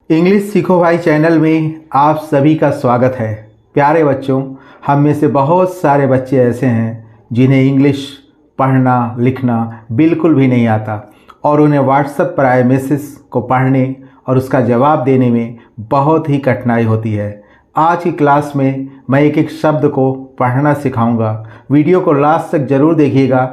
English सीखो भाई channel में आप सभी का स्वागत है। प्यारे बच्चों, हम में से बहुत सारे बच्चे ऐसे हैं जिन्हें इंग्लिश पढ़ना लिखना बिल्कुल भी नहीं आता और उन्हें व्हाट्सएप पर आए मैसेज को पढ़ने और उसका जवाब देने में बहुत ही कठिनाई होती है। आज की क्लास में मैं एक एक शब्द को पढ़ना सिखाऊंगा। वीडियो को लास्ट तक ज़रूर देखिएगा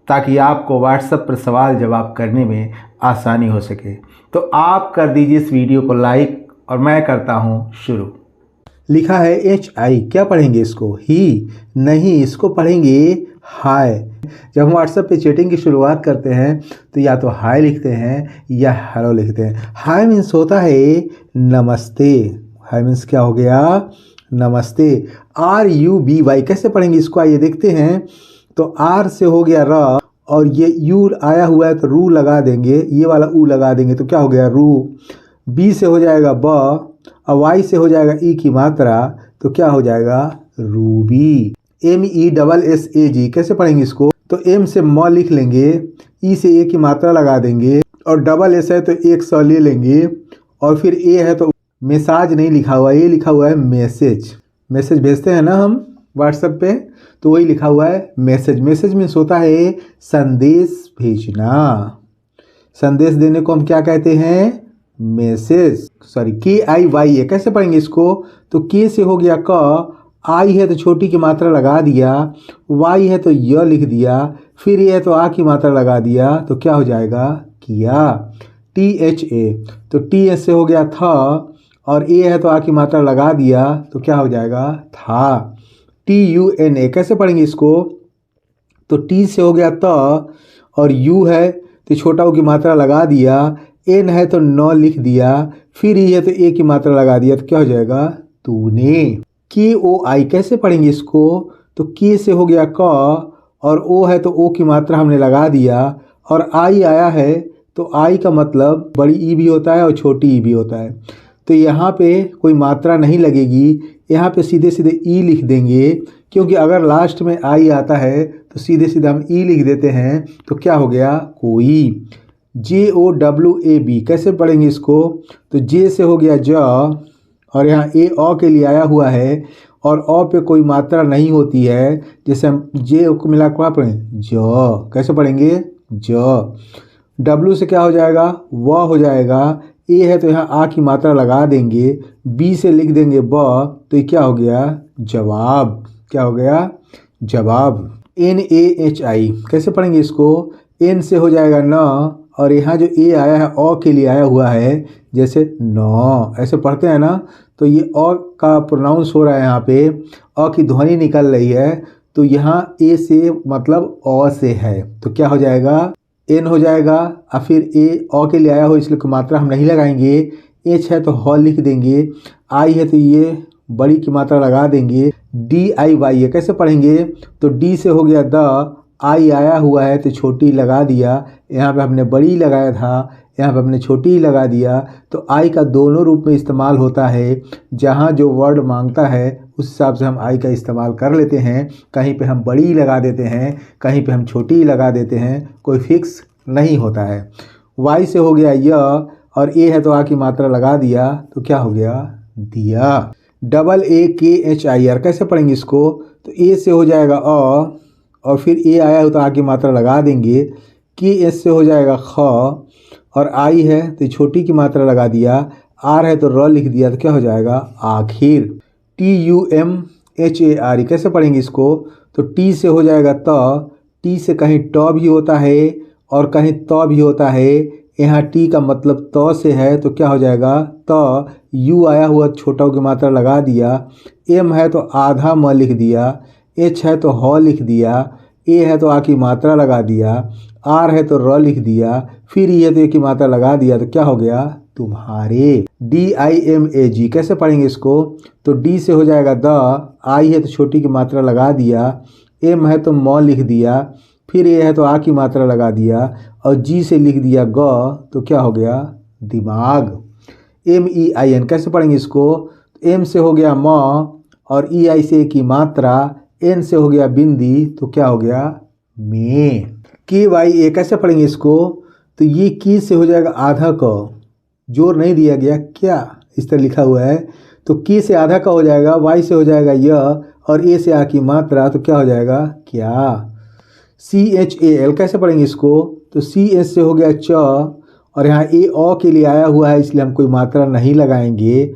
ताकि आपको व्हाट्सएप पर सवाल जवाब करने में आसानी हो सके। तो आप कर दीजिए इस वीडियो को लाइक और मैं करता हूँ शुरू। लिखा है HI, क्या पढ़ेंगे इसको? ही नहीं, इसको पढ़ेंगे हाय। जब हम व्हाट्सएप पे चैटिंग की शुरुआत करते हैं तो या तो हाय लिखते हैं या हेलो लिखते हैं। हाय मीन्स होता है नमस्ते। हाय मीन्स क्या हो गया? नमस्ते। RUBY कैसे पढ़ेंगे इसको, आइए देखते हैं। तो R से हो गया र और ये यू आया हुआ है तो रू लगा देंगे, ये वाला ऊ लगा देंगे तो क्या हो गया? रू। बी से हो जाएगा ब और वाई से हो जाएगा ई की मात्रा तो क्या हो जाएगा? रूबी। MESSAG कैसे पढ़ेंगे इसको? तो एम से म लिख लेंगे, ई से ए की मात्रा लगा देंगे और डबल एस है तो एक सौ ले लेंगे और फिर ए है तो मैसेज नहीं लिखा हुआ, ये लिखा हुआ है मैसेज। मैसेज भेजते हैं ना हम व्हाट्सएप पे, तो वही लिखा हुआ है मैसेज। मैसेज मीन्स होता है संदेश भेजना। संदेश देने को हम क्या कहते हैं? मैसेज। सॉरी, KIY कैसे पढ़ेंगे इसको? तो के से हो गया क, आई है तो छोटी की मात्रा लगा दिया, वाई है तो य लिख दिया, फिर ये है तो आ की मात्रा लगा दिया तो क्या हो जाएगा? किया। THA तो टी से हो गया था और ए है तो आ की मात्रा लगा दिया तो क्या हो जाएगा? था। TUNA कैसे पढ़ेंगे इसको? तो टी से हो गया त और यू है तो छोटा ऊ की मात्रा लगा दिया, एन है तो न लिख दिया, फिर ई है तो ए की मात्रा लगा दिया तो क्या हो जाएगा? तूने। KOI कैसे पढ़ेंगे इसको? तो के से हो गया क और ओ है तो ओ की मात्रा हमने लगा दिया और आई आया है तो आई का मतलब बड़ी ई भी होता है और छोटी ई भी होता है। तो यहाँ पे कोई मात्रा नहीं लगेगी, यहाँ पे सीधे सीधे ई लिख देंगे क्योंकि अगर लास्ट में आई आता है तो सीधे सीधे हम ई लिख देते हैं तो क्या हो गया? कोई। JOWAB कैसे पढ़ेंगे इसको? तो जे से हो गया ज और यहाँ ए अ के लिए आया हुआ है और अ पे कोई मात्रा नहीं होती है, जैसे हम जे को मिला कर पढ़ें ज। कैसे पढ़ेंगे? ज। W से क्या हो जाएगा? व हो जाएगा। ए है तो यहाँ आ की मात्रा लगा देंगे, बी से लिख देंगे ब तो ये क्या हो गया? जवाब। क्या हो गया? जवाब। NAHI कैसे पढ़ेंगे इसको? एन से हो जाएगा न और यहाँ जो ए आया है अ के लिए आया हुआ है, जैसे न ऐसे पढ़ते हैं ना, तो ये अ का प्रोनाउंस हो रहा है, यहाँ पे अ की ध्वनि निकल रही है तो यहाँ ए से मतलब अ से है तो क्या हो जाएगा? एन हो जाएगा और फिर ए अ के लिए आया हो इसलिए मात्रा हम नहीं लगाएंगे। एच है तो ह लिख देंगे, आई है तो ये बड़ी की मात्रा लगा देंगे। DIY है कैसे पढ़ेंगे? तो डी से हो गया द, आई आया हुआ है तो छोटी लगा दिया, यहाँ पे हमने बड़ी लगाया था, यहाँ पे हमने छोटी लगा दिया। तो आई का दोनों रूप में इस्तेमाल होता है, जहाँ जो वर्ड मांगता है उस हिसाब से हम आई का इस्तेमाल कर लेते हैं। कहीं पे हम बड़ी लगा देते हैं, कहीं पे हम छोटी लगा देते हैं, कोई फिक्स नहीं होता है। वाई से हो गया य और ए है तो आ की मात्रा लगा दिया तो क्या हो गया? दिया। AAKHIR कैसे पढ़ेंगे इसको? तो ए से हो जाएगा अ और फिर ए आया हो तो आ की मात्रा लगा देंगे, KS से हो जाएगा ख और आई है तो छोटी की मात्रा लगा दिया, आर है तो र लिख दिया तो क्या हो जाएगा? आखिर। TUMHARE कैसे पढ़ेंगे इसको? तो टी से हो जाएगा त, टी से कहीं ट भी होता है और कहीं त भी होता है, यहाँ टी का मतलब त से है तो क्या हो जाएगा? त। यू आया हुआ छोटा की मात्रा लगा दिया, एम है तो आधा म लिख दिया, एच है तो ह लिख दिया, ए है तो आ की मात्रा लगा दिया, आर है तो र लिख दिया, फिर ये तो ए की मात्रा लगा दिया तो क्या हो गया? तुम्हारे। DIMAG कैसे पढ़ेंगे इसको? तो डी से हो जाएगा द, आई है तो छोटी की मात्रा लगा दिया, एम है तो म लिख दिया, फिर ये है तो आ की मात्रा लगा दिया और जी से लिख दिया ग तो क्या हो गया? दिमाग। MEIN कैसे पढ़ेंगे इसको? एम से हो गया म और EI से की मात्रा, एन से हो गया बिंदी तो क्या हो गया? में। KYA कैसे पढ़ेंगे इसको? तो ये की से हो जाएगा आधा क, जोर नहीं दिया गया, क्या इस तरह लिखा हुआ है। तो के से आधा का हो जाएगा, वाई से हो जाएगा य, और ए से आ की मात्रा, तो क्या हो जाएगा क्या। CHAL कैसे पढ़ेंगे इसको, तो CS से हो गया च, और यहाँ ए ओ के लिए आया हुआ है इसलिए हम कोई मात्रा नहीं लगाएंगे।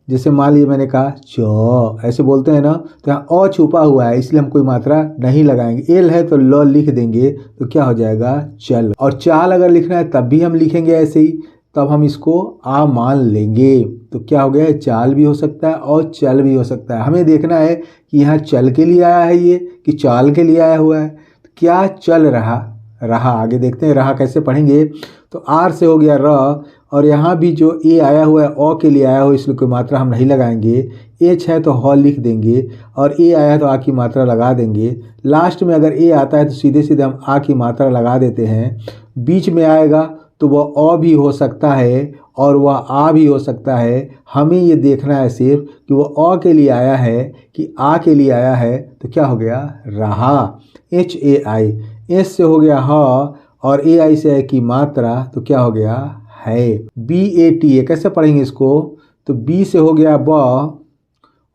जैसे मान लीजिए मैंने कहा च, ऐसे बोलते हैं ना, तो यहाँ अ छुपा हुआ है इसलिए हम कोई मात्रा नहीं लगाएंगे। एल है तो ल लिख देंगे, तो क्या हो जाएगा चल। और चाल अगर लिखना है तब भी हम लिखेंगे ऐसे ही, तब हम इसको आ मान लेंगे। तो क्या हो गया, चाल भी हो सकता है और चल भी हो सकता है। हमें देखना है कि यहाँ चल के लिए आया है ये कि चाल के लिए आया हुआ है। तो क्या चल रहा, रहा आगे देखते हैं रहा कैसे पढ़ेंगे। तो आर से हो गया र, और यहाँ भी जो ए आया हुआ है ओ के लिए आया हुआ, इसलिए कोई मात्रा हम नहीं लगाएंगे। एच है तो ह लिख देंगे, और ए आया है तो आ की मात्रा लगा देंगे। लास्ट में अगर ए आता है तो सीधे सीधे हम आ की मात्रा लगा देते हैं। बीच में आएगा तो वह अ भी हो सकता है और वह आ भी हो सकता है। हमें ये देखना है सिर्फ कि वह अ के लिए आया है कि आ के लिए आया है। तो क्या हो गया रहा। HAI, एस से हो गया ह, और AI से है की मात्रा, तो क्या हो गया है। BATA कैसे पढ़ेंगे इसको, तो B से हो गया ब,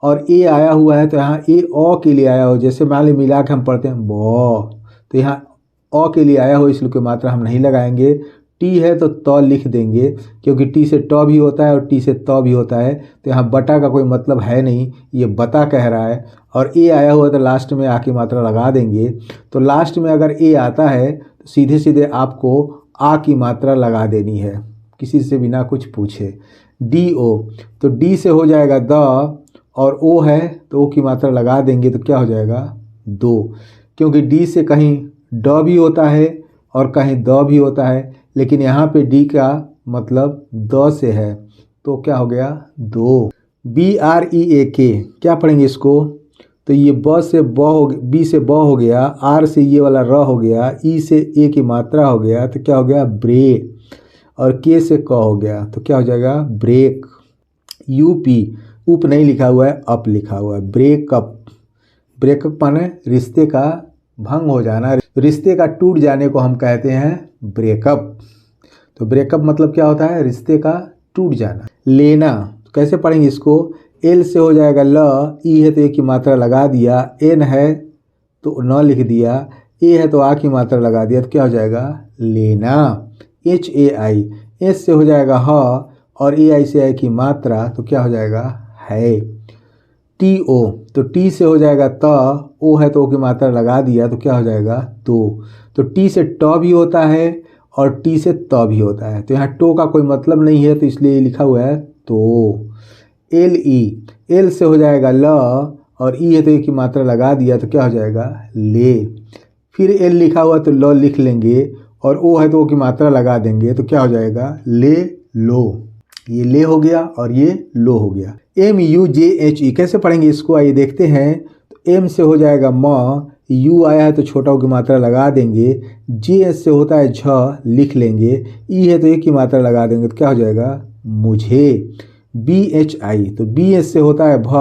और ए आया हुआ है तो यहाँ ए ओ के लिए आया हो। जैसे मान ली मिला के हम पढ़ते हैं ब, तो यहाँ ओ के लिए आया हो इसलिए कोई मात्रा हम नहीं लगाएंगे। टी है तो त लिख देंगे, क्योंकि टी से ट भी होता है और टी से त भी होता है। तो यहाँ बटा का कोई मतलब है नहीं, ये बता कह रहा है। और ए आया हुआ तो लास्ट में आ की मात्रा लगा देंगे। तो लास्ट में अगर ए आता है तो सीधे सीधे आपको आ की मात्रा लगा देनी है, किसी से बिना कुछ पूछे। DO, तो डी से हो जाएगा द, और ओ है तो ओ की मात्रा लगा देंगे, तो क्या हो जाएगा दो। क्योंकि डी से कहीं ड भी होता है और कहीं द भी होता है, लेकिन यहाँ पे डी का मतलब द से है, तो क्या हो गया दो। BREAK क्या पढ़ेंगे इसको, तो ये ब से ब हो, बी से ब हो गया, आर से ये वाला र हो गया, ई से ए की मात्रा हो गया, तो क्या हो गया ब्रे, और के से क हो गया, तो क्या हो जाएगा ब्रेक। UP, उप नहीं लिखा हुआ है, अप लिखा हुआ है। ब्रेकअप, ब्रेकअप माने रिश्ते का भंग हो जाना, रिश्ते का टूट जाने को हम कहते हैं ब्रेकअप। तो ब्रेकअप मतलब क्या होता है, रिश्ते का टूट जाना। लेना, तो कैसे पढ़ेंगे इसको, एल से हो जाएगा ल, ई है तो ए की मात्रा लगा दिया, एन है तो न लिख दिया, ए है तो आ की मात्रा लगा दिया, तो क्या हो जाएगा लेना। HAI, एस से हो जाएगा ह, और AI से आई की मात्रा, तो क्या हो जाएगा है। TO, तो टी से हो जाएगा त, ओ है तो ओ की मात्रा लगा दिया, तो क्या हो जाएगा तो टी से ट भी होता है और टी से त भी होता है, तो यहाँ टो का कोई मतलब नहीं है, तो इसलिए लिखा हुआ है तो। LE, एल से हो जाएगा ल, और ई है तो ए की मात्रा लगा दिया, तो क्या हो जाएगा ले। फिर एल लिखा हुआ तो ल लिख लेंगे, और ओ है तो ओ की मात्रा लगा देंगे, तो क्या हो जाएगा ले लो। ये ले हो गया और ये लो हो गया। MUJHE कैसे पढ़ेंगे इसको, आइए देखते हैं। तो एम से हो जाएगा म, यू आया है तो छोटा की मात्रा लगा देंगे, जे से होता है झ लिख लेंगे, ई है तो एक की मात्रा लगा देंगे, तो क्या हो जाएगा मुझे। BHI, तो BH से होता है भ,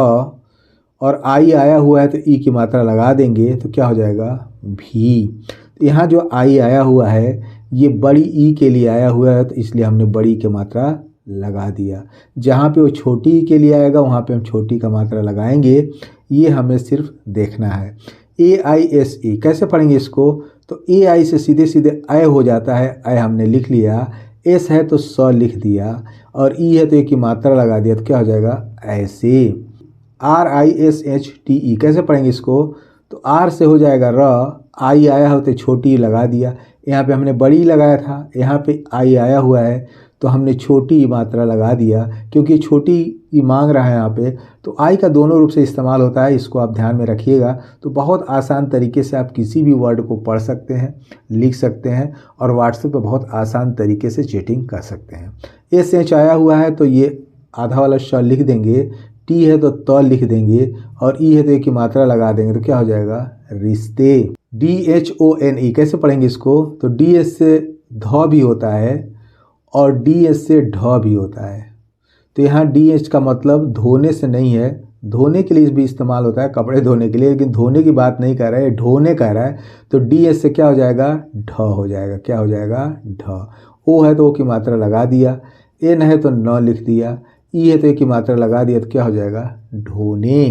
और आई आया हुआ है तो ई की मात्रा लगा देंगे, तो क्या हो जाएगा भी। तो यहाँ जो आई आया हुआ है ये बड़ी ई के लिए आया हुआ है, तो इसलिए हमने बड़ी की मात्रा लगा दिया। जहाँ पे वो छोटी ई के लिए आएगा वहाँ पे हम छोटी का मात्रा लगाएंगे, ये हमें सिर्फ देखना है। AISE कैसे पढ़ेंगे इसको, तो AI से सीधे सीधे अय हो जाता है, अय हमने लिख लिया, एस है तो स लिख दिया, और ई है तो एक की मात्रा लगा दिया, तो क्या हो जाएगा ऐसे। RISHTE कैसे पढ़ेंगे इसको, तो आर से हो जाएगा र, आई आया हो तो छोटी लगा दिया, यहाँ पे हमने बड़ी लगाया था, यहाँ पे आई आया हुआ है तो हमने छोटी मात्रा लगा दिया, क्योंकि छोटी ही मांग रहा है यहाँ पे। तो आई का दोनों रूप से इस्तेमाल होता है, इसको आप ध्यान में रखिएगा। तो बहुत आसान तरीके से आप किसी भी वर्ड को पढ़ सकते हैं, लिख सकते हैं, और व्हाट्सएप पे बहुत आसान तरीके से चैटिंग कर सकते हैं। SH आया हुआ है तो ये आधा वाला श लिख देंगे, टी है तो त लिख देंगे, और ई है तो एक की मात्रा लगा देंगे, तो क्या हो जाएगा रिश्ते। DHONE कैसे पढ़ेंगे इसको, तो DS से ध भी होता है और DS से ढ भी होता है। तो यहाँ DH का मतलब धोने से नहीं है, धोने के लिए भी इस्तेमाल होता है, कपड़े धोने के लिए, लेकिन धोने की बात नहीं कर रहा है, ढोने कह रहा है। तो DS से क्या हो जाएगा ढ हो जाएगा, क्या हो जाएगा ढ। ओ है तो ओ की मात्रा लगा दिया, एन है तो न लिख दिया, ई है तो ए की मात्रा लगा दिया तो क्या हो जाएगा ढोने।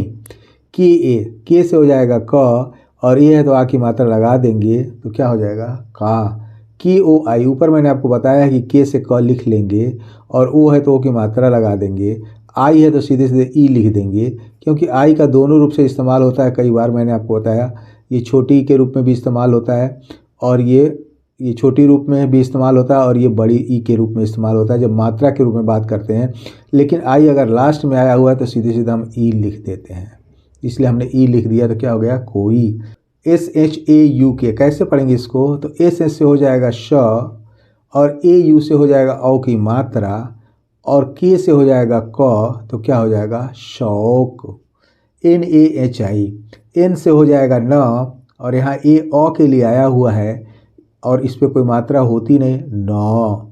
के से हो जाएगा क, और ए है तो आ की मात्रा लगा देंगे तो क्या हो जाएगा का। की ओ आई, ऊपर मैंने आपको बताया है कि के से क लिख लेंगे और ओ है तो ओ की मात्रा लगा देंगे, आई है तो सीधे सीधे ई लिख देंगे, क्योंकि आई का दोनों रूप से इस्तेमाल होता है। कई बार मैंने आपको बताया ये छोटी के रूप में भी इस्तेमाल होता है और ये छोटी रूप में भी इस्तेमाल होता है और ये बड़ी ई के रूप में इस्तेमाल होता है जब मात्रा के रूप में बात करते हैं। लेकिन आई अगर लास्ट में आया हुआ है तो सीधे सीधे हम ई लिख देते हैं, इसलिए हमने ई लिख दिया तो क्या हो गया कोई। SHAUK कैसे पढ़ेंगे इसको, तो एस से हो जाएगा श और AU से हो जाएगा औ की मात्रा और के से हो जाएगा क तो क्या हो जाएगा शौक। NAHI, एन से हो जाएगा न और यहाँ ए औ के लिए आया हुआ है और इस पर कोई मात्रा होती नहीं, न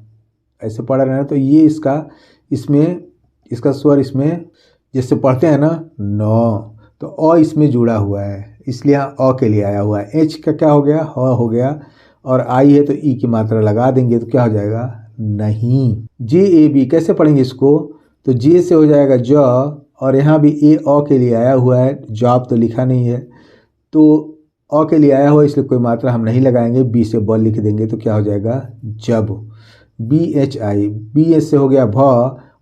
ऐसे पढ़ रहे हैं तो ये इसका स्वर इसमें जैसे पढ़ते हैं ना न, तो अ इसमें जुड़ा हुआ है इसलिए यहाँ अ के लिए आया हुआ है। एच का क्या हो गया ह हो गया और आई है तो ई की मात्रा लगा देंगे तो क्या हो जाएगा नहीं। JAB कैसे पढ़ेंगे इसको, तो जे से हो जाएगा ज और यहाँ भी ए अ के लिए आया हुआ है, जॉब तो लिखा नहीं है तो अ के लिए आया हुआ है इसलिए कोई मात्रा हम नहीं लगाएंगे, बी से ब लिख देंगे तो क्या हो जाएगा जब। BHI, बी एस से हो गया भ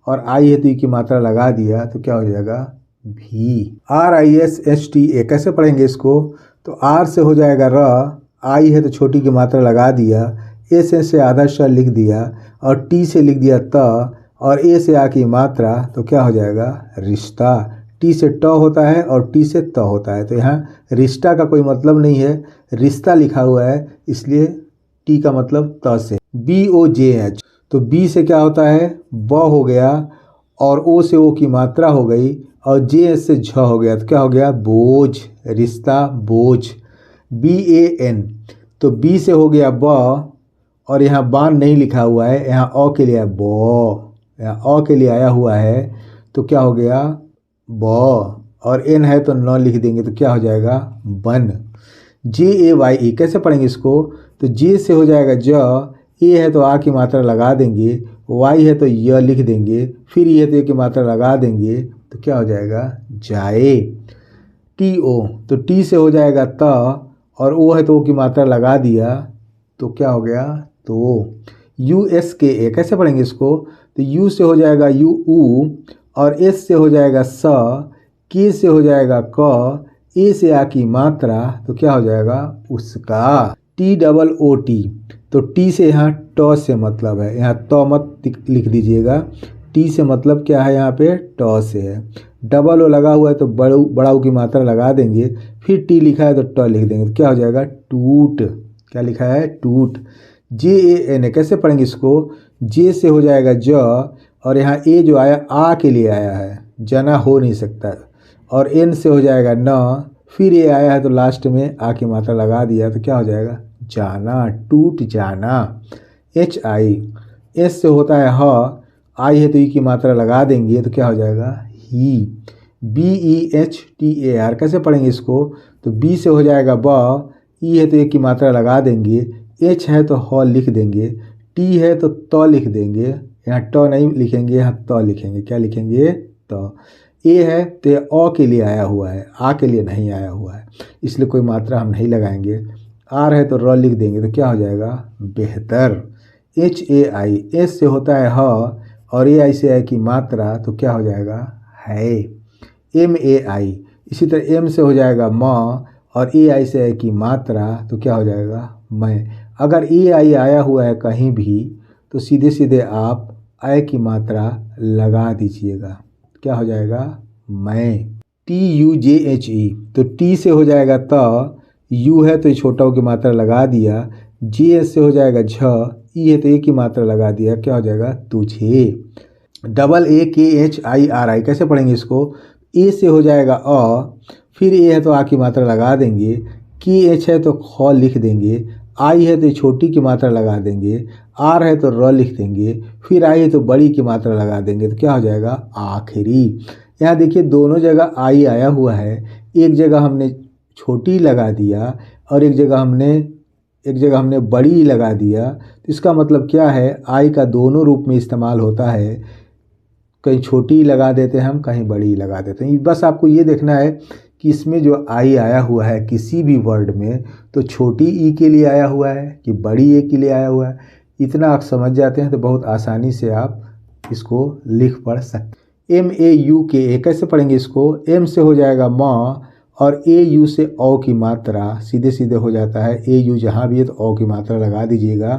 और आई है तो ई की मात्रा लगा दिया तो क्या हो जाएगा भी। RISHTA कैसे पढ़ेंगे इसको, तो आर से हो जाएगा र, आई है तो छोटी की मात्रा लगा दिया, एस से आधा श लिख दिया और टी से लिख दिया त और ए से आ की मात्रा तो क्या हो जाएगा रिश्ता। टी से ट होता है और टी से त होता है तो यहाँ रिश्ता का कोई मतलब नहीं है, रिश्ता लिखा हुआ है इसलिए टी का मतलब त से। BOJH, तो बी से क्या होता है ब हो गया और ओ से ओ की मात्रा हो गई और जे से झ हो गया तो क्या हो गया बोझ, रिश्ता बोझ। BAN, तो बी से हो गया ब और यहाँ बान नहीं लिखा हुआ है, यहाँ अ के लिए ब, यहाँ अ के लिए आया हुआ है तो क्या हो गया ब और एन है तो न लिख देंगे तो क्या हो जाएगा बन। JAYE कैसे पढ़ेंगे इसको, तो जे से हो जाएगा ज, ए है तो आ की मात्रा लगा देंगे, वाई है तो य लिख देंगे, फिर ये तो ए की मात्रा लगा देंगे तो क्या हो जाएगा जाए। TO, तो टी से हो जाएगा त और ओ है तो ओ की मात्रा लगा दिया तो क्या हो गया तो। USKA कैसे पढ़ेंगे इसको, तो यू से हो जाएगा यू ऊ और एस से हो जाएगा स, के से हो जाएगा क, ए से आ की मात्रा तो क्या हो जाएगा उसका। TOOT, तो टी से यहाँ ट से मतलब है, यहाँ त मत लिख दीजिएगा, टी से मतलब क्या है यहाँ पे ट से है। डबल ओ लगा हुआ है तो बड़ा ऊ की मात्रा लगा देंगे, फिर टी लिखा है तो ट लिख देंगे तो क्या हो जाएगा टूट। क्या लिखा है टूट। JAN कैसे पढ़ेंगे इसको, जे से हो जाएगा ज और यहाँ ए जो आया आ के लिए आया है, जना हो नहीं सकता, और एन से हो जाएगा न, फिर ये आया है तो लास्ट में आ की मात्रा लगा दिया तो क्या हो जाएगा जाना, टूट जाना। HI, एस से होता है ह, आई है तो ई की मात्रा लगा देंगे तो क्या हो जाएगा ही। BEHTAR कैसे पढ़ेंगे इसको, तो बी से हो जाएगा ब, ई है तो ए की मात्रा लगा देंगे, एच है तो ह लिख देंगे, टी है तो त लिख देंगे, यहाँ ट नहीं लिखेंगे यहाँ त लिखेंगे, क्या लिखेंगे त। ए है तो ये अ के लिए आया हुआ है, आ के लिए नहीं आया हुआ है इसलिए कोई मात्रा हम नहीं लगाएंगे। आर है तो र लिख देंगे तो क्या हो जाएगा बेहतर। HAI, एस से होता है ह और ए आई से आई की मात्रा तो क्या हो जाएगा है। MAI, इसी तरह एम से हो जाएगा म और ए आई से आई की मात्रा तो क्या हो जाएगा मैं। अगर ए आई आया हुआ है कहीं भी तो सीधे सीधे आप आई की मात्रा लगा दीजिएगा, क्या हो जाएगा मैं। TUJHE, तो टी से हो जाएगा त, यू है तो छोटा की मात्रा लगा दिया, जे से हो जाएगा झ, ई है तो ए की मात्रा लगा दिया क्या हो जाएगा तुझे। AAKHIRI कैसे पढ़ेंगे इसको, ए से हो जाएगा अ, फिर ए है तो आ की मात्रा लगा देंगे, के एच है तो ख लिख देंगे, आई है तो छोटी की मात्रा लगा देंगे, आर है तो र लिख देंगे, फिर आई है तो बड़ी की मात्रा लगा देंगे तो क्या हो जाएगा आखिरी। यहाँ देखिए दोनों जगह आई आया हुआ है, एक जगह हमने छोटी लगा दिया और एक जगह हमने एक जगह हमने बड़ी लगा दिया, तो इसका मतलब क्या है, आई का दोनों रूप में इस्तेमाल होता है। कहीं छोटी लगा देते हैं हम, कहीं बड़ी लगा देते हैं। बस आपको ये देखना है कि इसमें जो आई आया हुआ है किसी भी वर्ड में, तो छोटी ई के लिए आया हुआ है कि बड़ी ए के लिए आया हुआ है। इतना आप समझ जाते हैं तो बहुत आसानी से आप इसको लिख पढ़ सकते। MAUKA कैसे पढ़ेंगे इसको, एम से हो जाएगा माँ और AU से औ की मात्रा सीधे सीधे हो जाता है। AU जहाँ भी है तो औ की मात्रा लगा दीजिएगा,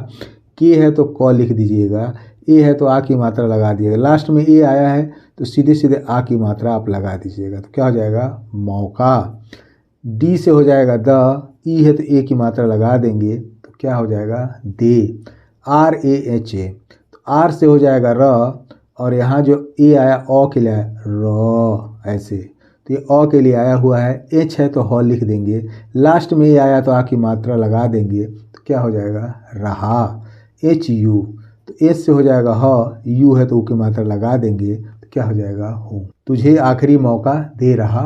के है तो क लिख दीजिएगा, ए है तो आ की मात्रा लगा दीजिएगा। लास्ट में ए आया है तो सीधे सीधे आ की मात्रा आप लगा दीजिएगा, तो क्या हो जाएगा, मौका। डी से हो जाएगा द, ई है तो ए की मात्रा लगा देंगे तो क्या हो जाएगा, दे। RAHA, तो आर से हो जाएगा र, और यहाँ जो ए आया ओ के लिए आया र, ऐसे। तो ये ओ के लिए आया हुआ है। एच है तो ह लिख देंगे, लास्ट में ए आया तो आ की मात्रा लगा देंगे तो क्या हो जाएगा, रहा। HU, तो एच से हो जाएगा ह, यू है तो ऊ की मात्रा लगा देंगे तो क्या हो जाएगा, हूँ। तुझे आखिरी मौका दे रहा।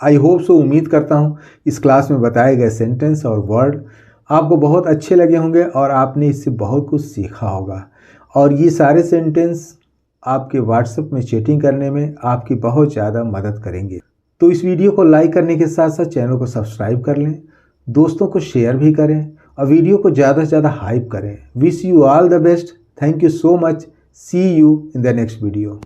आई होप सो, उम्मीद करता हूँ इस क्लास में बताए गए सेंटेंस और वर्ड आपको बहुत अच्छे लगे होंगे और आपने इससे बहुत कुछ सीखा होगा। और ये सारे सेंटेंस आपके व्हाट्सएप में चैटिंग करने में आपकी बहुत ज़्यादा मदद करेंगे। तो इस वीडियो को लाइक करने के साथ साथ चैनल को सब्सक्राइब कर लें, दोस्तों को शेयर भी करें और वीडियो को ज़्यादा से ज़्यादा हाइप करें। Wish you all the best. Thank you so much. See you in the next video.